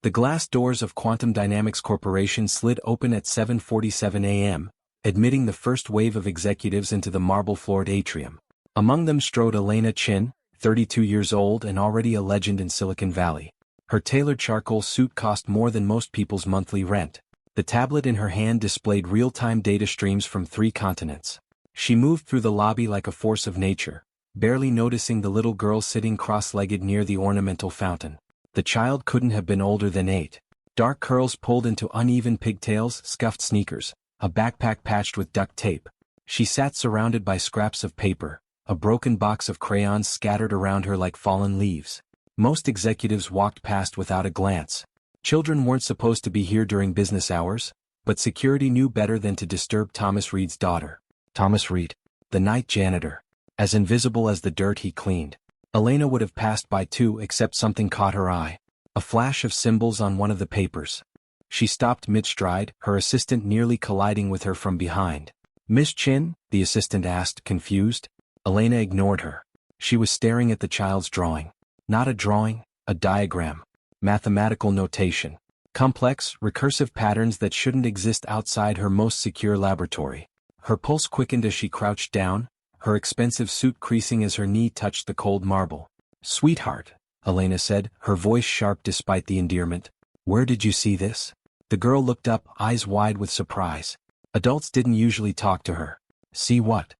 The glass doors of Quantum Dynamics Corporation slid open at 7:47 a.m., admitting the first wave of executives into the marble-floored atrium. Among them strode Elena Chin, 32 years old and already a legend in Silicon Valley. Her tailored charcoal suit cost more than most people's monthly rent. The tablet in her hand displayed real-time data streams from 3 continents. She moved through the lobby like a force of nature, barely noticing the little girl sitting cross-legged near the ornamental fountain. The child couldn't have been older than 8. Dark curls pulled into uneven pigtails, scuffed sneakers, a backpack patched with duct tape. She sat surrounded by scraps of paper, a broken box of crayons scattered around her like fallen leaves. Most executives walked past without a glance. Children weren't supposed to be here during business hours, but security knew better than to disturb Thomas Reed's daughter. Thomas Reed, the night janitor, as invisible as the dirt he cleaned. Elena would have passed by too, except something caught her eye. A flash of symbols on one of the papers. She stopped mid-stride, her assistant nearly colliding with her from behind. "Miss Chin?" the assistant asked, confused. Elena ignored her. She was staring at the child's drawing. Not a drawing, a diagram. Mathematical notation. Complex, recursive patterns that shouldn't exist outside her most secure laboratory. Her pulse quickened as she crouched down, her expensive suit creasing as her knee touched the cold marble. "Sweetheart," Elena said, her voice sharp despite the endearment. "Where did you see this?" The girl looked up, eyes wide with surprise. Adults didn't usually talk to her. "See what?"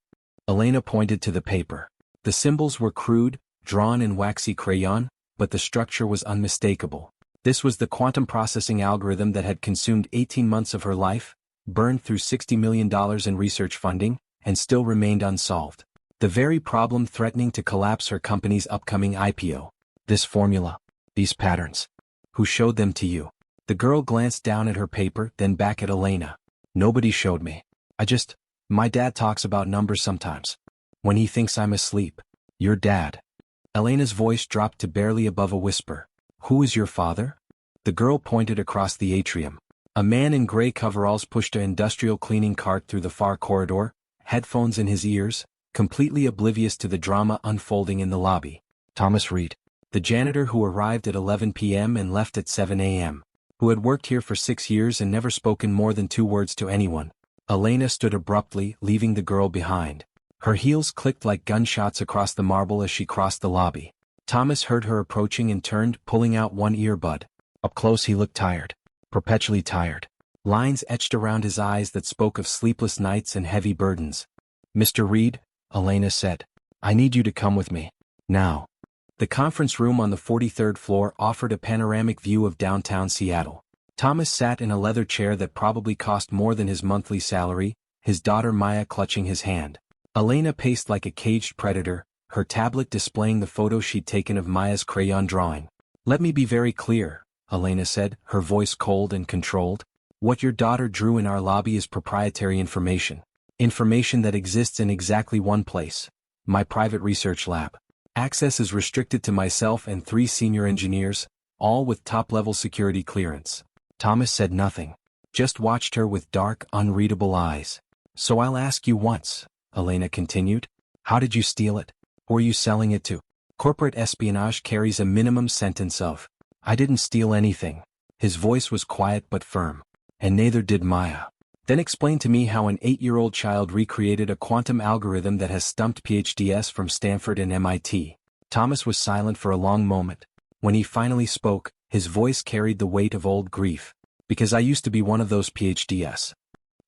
Elena pointed to the paper. The symbols were crude, drawn in waxy crayon, but the structure was unmistakable. This was the quantum processing algorithm that had consumed 18 months of her life, burned through $60 million in research funding, and still remained unsolved. The very problem threatening to collapse her company's upcoming IPO. This formula. These patterns. Who showed them to you? The girl glanced down at her paper, then back at Elena. "Nobody showed me. My dad talks about numbers sometimes. When he thinks I'm asleep." "Your dad?" Elena's voice dropped to barely above a whisper. "Who is your father?" The girl pointed across the atrium. A man in gray coveralls pushed an industrial cleaning cart through the far corridor, headphones in his ears, completely oblivious to the drama unfolding in the lobby. Thomas Reed, the janitor who arrived at 11 p.m. and left at 7 a.m., who had worked here for 6 years and never spoken more than 2 words to anyone. Elena stood abruptly, leaving the girl behind. Her heels clicked like gunshots across the marble as she crossed the lobby. Thomas heard her approaching and turned, pulling out one earbud. Up close he looked tired. Perpetually tired. Lines etched around his eyes that spoke of sleepless nights and heavy burdens. "Mr. Reed," Elena said, "I need you to come with me. Now." The conference room on the 43rd floor offered a panoramic view of downtown Seattle. Thomas sat in a leather chair that probably cost more than his monthly salary, his daughter Maya clutching his hand. Elena paced like a caged predator, her tablet displaying the photo she'd taken of Maya's crayon drawing. "Let me be very clear," Elena said, her voice cold and controlled. "What your daughter drew in our lobby is proprietary information. Information that exists in exactly one place. My private research lab. Access is restricted to myself and 3 senior engineers, all with top-level security clearance." Thomas said nothing, just watched her with dark, unreadable eyes. "So I'll ask you once," Elena continued. "How did you steal it? Who are you selling it to?" Corporate espionage carries a minimum sentence of, "I didn't steal anything." His voice was quiet but firm. "And neither did Maya." "Then explain to me how an 8-year-old child recreated a quantum algorithm that has stumped PhDs from Stanford and MIT. Thomas was silent for a long moment. When he finally spoke, his voice carried the weight of old grief. "Because I used to be one of those PhDs."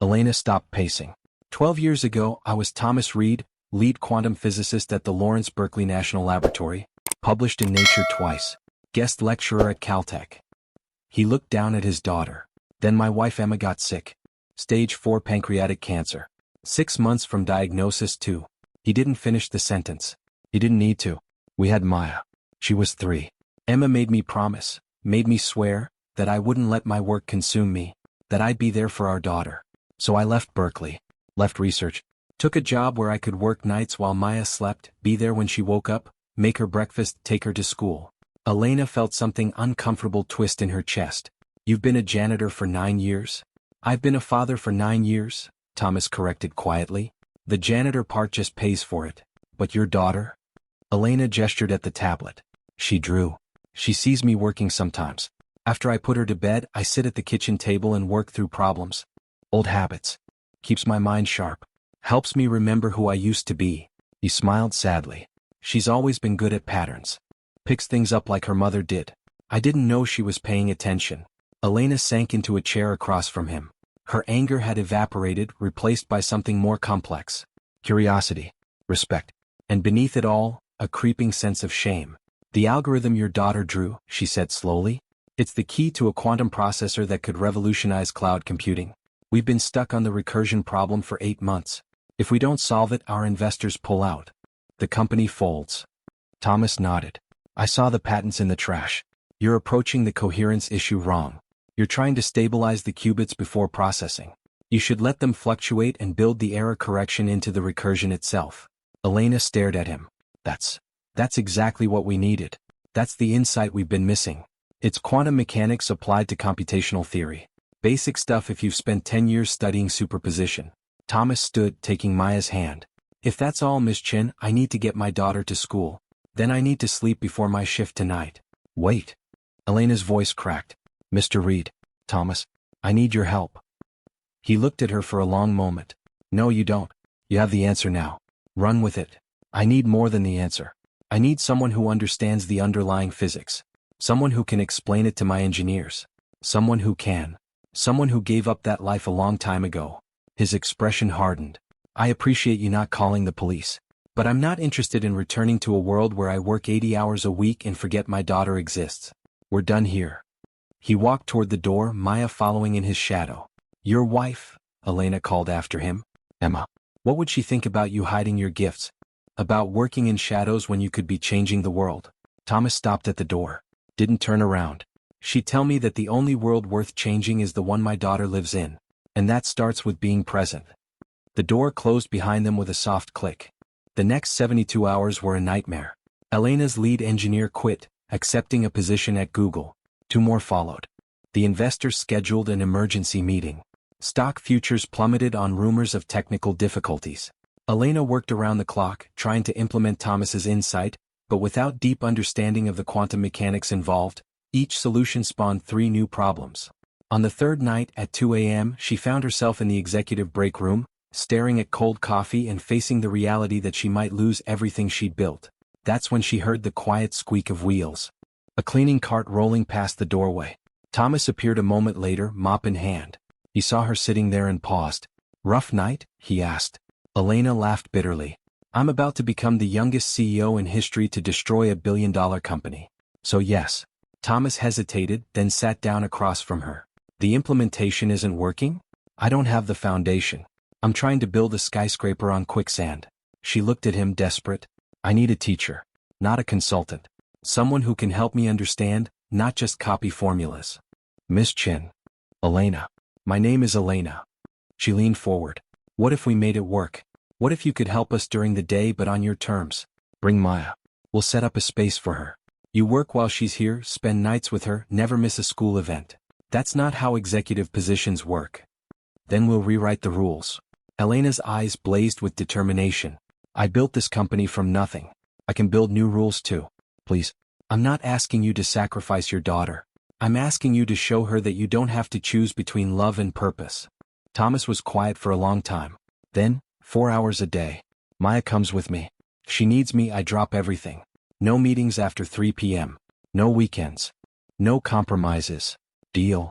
Elena stopped pacing. 12 years ago, I was Thomas Reed, lead quantum physicist at the Lawrence Berkeley National Laboratory, published in Nature twice, guest lecturer at Caltech. He looked down at his daughter. "Then my wife Emma got sick. Stage 4 pancreatic cancer. 6 months from diagnosis to..." He didn't finish the sentence. He didn't need to. "We had Maya. She was 3. Emma made me promise, made me swear, that I wouldn't let my work consume me, that I'd be there for our daughter. So I left Berkeley, left research, took a job where I could work nights while Maya slept, be there when she woke up, make her breakfast, take her to school." Elena felt something uncomfortable twist in her chest. "You've been a janitor for 9 years?" "I've been a father for 9 years," Thomas corrected quietly. "The janitor part just pays for it. But your daughter?" Elena gestured at the tablet. "She drew. She sees me working sometimes. After I put her to bed, I sit at the kitchen table and work through problems. Old habits. Keeps my mind sharp. Helps me remember who I used to be. He smiled sadly. She's always been good at patterns. Picks things up like her mother did. I didn't know she was paying attention. Elena sank into a chair across from him. Her anger had evaporated, replaced by something more complex. Curiosity. Respect. And beneath it all, a creeping sense of shame. The algorithm your daughter drew, she said slowly. It's the key to a quantum processor that could revolutionize cloud computing. We've been stuck on the recursion problem for 8 months. If we don't solve it, our investors pull out. The company folds. Thomas nodded. I saw the patents in the trash. You're approaching the coherence issue wrong. You're trying to stabilize the qubits before processing. You should let them fluctuate and build the error correction into the recursion itself. Elena stared at him. That's exactly what we needed. That's the insight we've been missing. It's quantum mechanics applied to computational theory. Basic stuff if you've spent 10 years studying superposition. Thomas stood, taking Maya's hand. If that's all, Miss Chin, I need to get my daughter to school. Then I need to sleep before my shift tonight. Wait. Elena's voice cracked. Mr. Reed. Thomas. I need your help. He looked at her for a long moment. No, you don't. You have the answer now. Run with it. I need more than the answer. I need someone who understands the underlying physics. Someone who can explain it to my engineers. Someone who can. Someone who gave up that life a long time ago. His expression hardened. I appreciate you not calling the police. But I'm not interested in returning to a world where I work 80 hours a week and forget my daughter exists. We're done here. He walked toward the door, Maya following in his shadow. Your wife, Elena called after him. Emma. What would she think about you hiding your gifts? About working in shadows when you could be changing the world? Thomas stopped at the door. Didn't turn around. She'd tell me that the only world worth changing is the one my daughter lives in. And that starts with being present. The door closed behind them with a soft click. The next 72 hours were a nightmare. Elena's lead engineer quit, accepting a position at Google. 2 more followed. The investors scheduled an emergency meeting. Stock futures plummeted on rumors of technical difficulties. Elena worked around the clock, trying to implement Thomas's insight, but without deep understanding of the quantum mechanics involved, each solution spawned 3 new problems. On the 3rd night at 2 a.m., she found herself in the executive break room, staring at cold coffee and facing the reality that she might lose everything she'd built. That's when she heard the quiet squeak of wheels. A cleaning cart rolling past the doorway. Thomas appeared a moment later, mop in hand. He saw her sitting there and paused. Rough night? He asked. Elena laughed bitterly. I'm about to become the youngest CEO in history to destroy a billion-dollar company. So yes. Thomas hesitated, then sat down across from her. The implementation isn't working? I don't have the foundation. I'm trying to build a skyscraper on quicksand. She looked at him desperate. I need a teacher. Not a consultant. Someone who can help me understand, not just copy formulas. Miss Chin. Elena. My name is Elena. She leaned forward. What if we made it work? What if you could help us during the day but on your terms? Bring Maya. We'll set up a space for her. You work while she's here, spend nights with her, never miss a school event. That's not how executive positions work. Then we'll rewrite the rules. Elena's eyes blazed with determination. I built this company from nothing. I can build new rules too. Please. I'm not asking you to sacrifice your daughter. I'm asking you to show her that you don't have to choose between love and purpose. Thomas was quiet for a long time. Then, 4 hours a day. Maya comes with me. She needs me, I drop everything. No meetings after 3 p.m. No weekends. No compromises. Deal.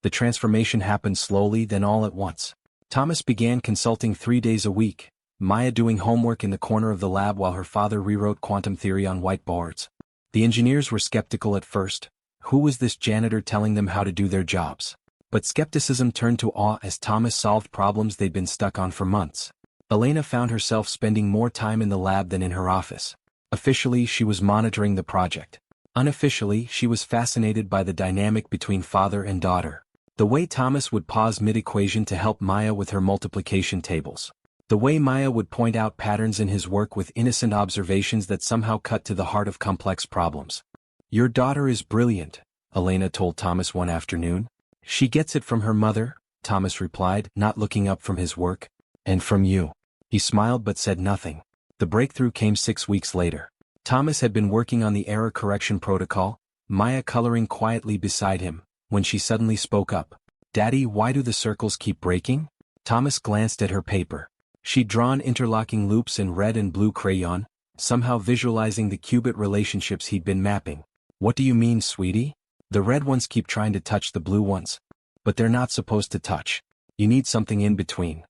The transformation happened slowly, then all at once. Thomas began consulting 3 days a week, Maya doing homework in the corner of the lab while her father rewrote quantum theory on whiteboards. The engineers were skeptical at first. Who was this janitor telling them how to do their jobs? But skepticism turned to awe as Thomas solved problems they'd been stuck on for months. Elena found herself spending more time in the lab than in her office. Officially, she was monitoring the project. Unofficially, she was fascinated by the dynamic between father and daughter. The way Thomas would pause mid-equation to help Maya with her multiplication tables. The way Maya would point out patterns in his work with innocent observations that somehow cut to the heart of complex problems. Your daughter is brilliant, Elena told Thomas one afternoon. She gets it from her mother, Thomas replied, not looking up from his work. And from you. He smiled but said nothing. The breakthrough came 6 weeks later. Thomas had been working on the error correction protocol, Maya coloring quietly beside him, when she suddenly spoke up. "Daddy, why do the circles keep breaking?" Thomas glanced at her paper. She'd drawn interlocking loops in red and blue crayon, somehow visualizing the qubit relationships he'd been mapping. "What do you mean, sweetie? The red ones keep trying to touch the blue ones. But they're not supposed to touch. You need something in between."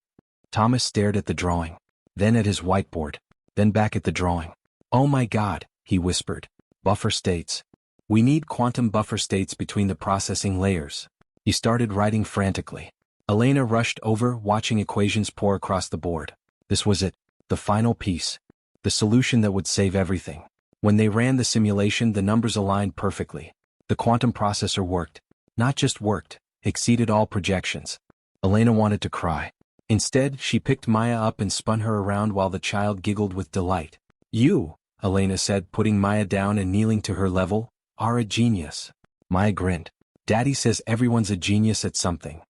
Thomas stared at the drawing, then at his whiteboard, then back at the drawing. "Oh my God," he whispered. "Buffer states. We need quantum buffer states between the processing layers." He started writing frantically. Elena rushed over, watching equations pour across the board. This was it, the final piece. The solution that would save everything. When they ran the simulation, the numbers aligned perfectly. The quantum processor worked. Not just worked, exceeded all projections. Elena wanted to cry. Instead, she picked Maya up and spun her around while the child giggled with delight. "You," Elena said, putting Maya down and kneeling to her level, "are a genius." Maya grinned. "Daddy says everyone's a genius at something."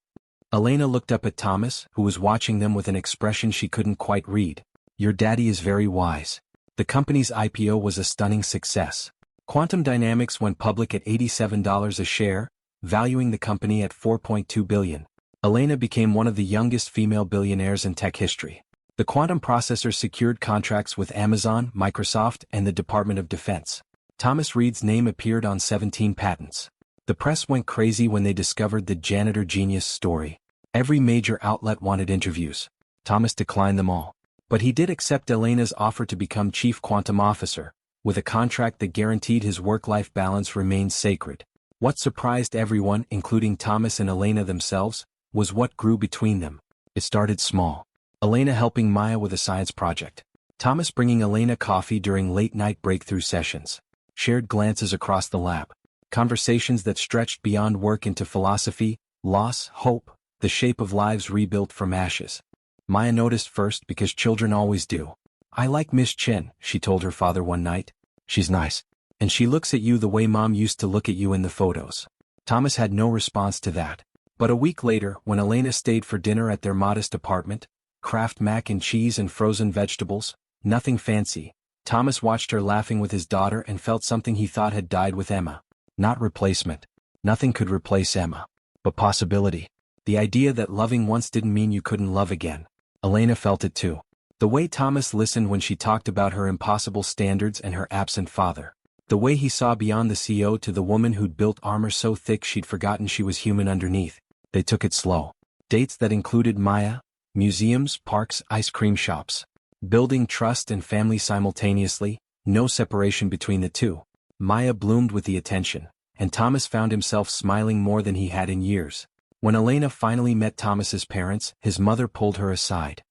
Elena looked up at Thomas, who was watching them with an expression she couldn't quite read. "Your daddy is very wise." The company's IPO was a stunning success. Quantum Dynamics went public at $87 a share, valuing the company at $4.2 billion. Elena became one of the youngest female billionaires in tech history. The quantum processor secured contracts with Amazon, Microsoft, and the Department of Defense. Thomas Reed's name appeared on 17 patents. The press went crazy when they discovered the Janitor genius story. Every major outlet wanted interviews. Thomas declined them all. But he did accept Elena's offer to become Chief Quantum Officer, with a contract that guaranteed his work-life balance remained sacred. What surprised everyone, including Thomas and Elena themselves, was what grew between them. It started small. Elena helping Maya with a science project. Thomas bringing Elena coffee during late-night breakthrough sessions. Shared glances across the lab. Conversations that stretched beyond work into philosophy, loss, hope, the shape of lives rebuilt from ashes. Maya noticed first because children always do. "I like Miss Chen," she told her father one night. "She's nice. And she looks at you the way Mom used to look at you in the photos." Thomas had no response to that. But a week later, when Elena stayed for dinner at their modest apartment, Kraft mac and cheese and frozen vegetables, nothing fancy, Thomas watched her laughing with his daughter and felt something he thought had died with Emma. Not replacement. Nothing could replace Emma. But possibility. The idea that loving once didn't mean you couldn't love again. Elena felt it too. The way Thomas listened when she talked about her impossible standards and her absent father. The way he saw beyond the CEO to the woman who'd built armor so thick she'd forgotten she was human underneath. They took it slow. Dates that included Maya, museums, parks, ice cream shops. Building trust and family simultaneously, no separation between the two. Maya bloomed with the attention, and Thomas found himself smiling more than he had in years. When Elena finally met Thomas's parents, his mother pulled her aside.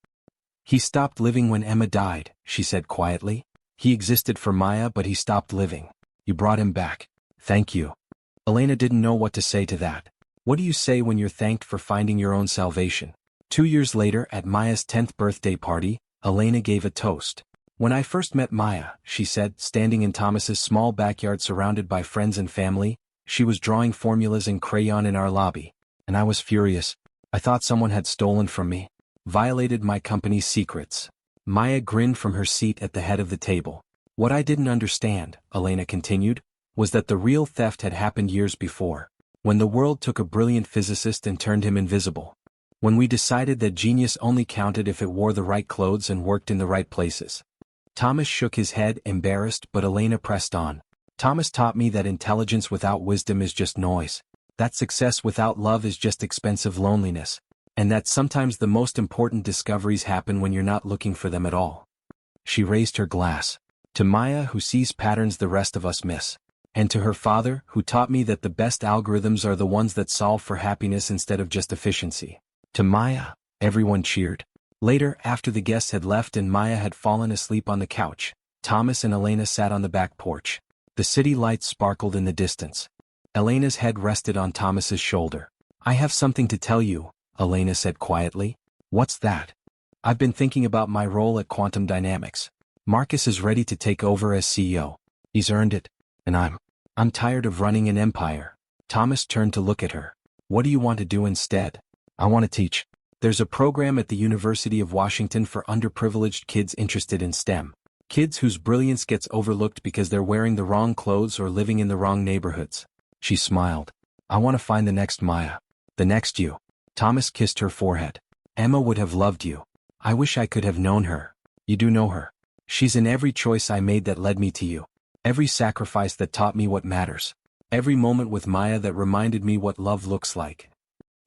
"He stopped living when Emma died," she said quietly. "He existed for Maya, but he stopped living. You brought him back. Thank you." Elena didn't know what to say to that. What do you say when you're thanked for finding your own salvation? 2 years later, at Maya's 10th birthday party, Elena gave a toast. "When I first met Maya," she said, standing in Thomas's small backyard surrounded by friends and family, "she was drawing formulas in crayon in our lobby. And I was furious. I thought someone had stolen from me. Violated my company's secrets." Maya grinned from her seat at the head of the table. "What I didn't understand," Elena continued, "was that the real theft had happened years before. When the world took a brilliant physicist and turned him invisible. When we decided that genius only counted if it wore the right clothes and worked in the right places." Thomas shook his head, embarrassed, but Elena pressed on. "Thomas taught me that intelligence without wisdom is just noise. That success without love is just expensive loneliness. And that sometimes the most important discoveries happen when you're not looking for them at all." She raised her glass. "To Maya, who sees patterns the rest of us miss. And to her father, who taught me that the best algorithms are the ones that solve for happiness instead of just efficiency." To Maya, everyone cheered. Later, after the guests had left and Maya had fallen asleep on the couch, Thomas and Elena sat on the back porch. The city lights sparkled in the distance. Elena's head rested on Thomas's shoulder. "I have something to tell you," Elena said quietly. "What's that?" "I've been thinking about my role at Quantum Dynamics. Marcus is ready to take over as CEO. He's earned it. And I'm tired of running an empire." Thomas turned to look at her. "What do you want to do instead?" "I want to teach. There's a program at the University of Washington for underprivileged kids interested in STEM. Kids whose brilliance gets overlooked because they're wearing the wrong clothes or living in the wrong neighborhoods. She smiled. I want to find the next Maya. The next you. Thomas kissed her forehead. Emma would have loved you. I wish I could have known her. You do know her. She's in every choice I made that led me to you. Every sacrifice that taught me what matters. Every moment with Maya that reminded me what love looks like.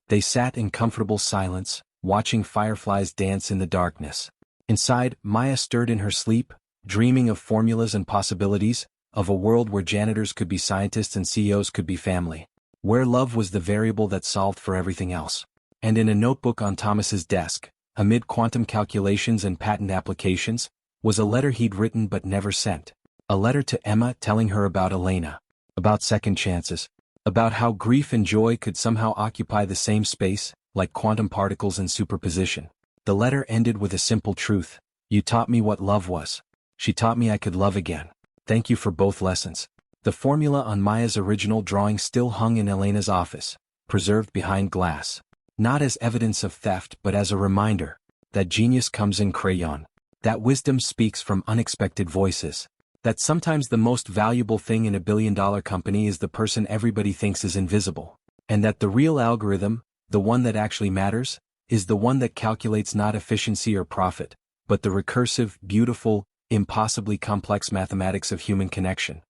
They sat in comfortable silence, watching fireflies dance in the darkness. Inside, Maya stirred in her sleep, dreaming of formulas and possibilities, of a world where janitors could be scientists and CEOs could be family. Where love was the variable that solved for everything else. And in a notebook on Thomas's desk, amid quantum calculations and patent applications, was a letter he'd written but never sent. A letter to Emma telling her about Elena. About second chances. About how grief and joy could somehow occupy the same space, like quantum particles in superposition. The letter ended with a simple truth. You taught me what love was. She taught me I could love again. Thank you for both lessons. The formula on Maya's original drawing still hung in Elena's office, preserved behind glass. Not as evidence of theft but as a reminder that genius comes in crayon, that wisdom speaks from unexpected voices, that sometimes the most valuable thing in a billion-dollar company is the person everybody thinks is invisible, and that the real algorithm, the one that actually matters, is the one that calculates not efficiency or profit, but the recursive, beautiful, impossibly complex mathematics of human connection.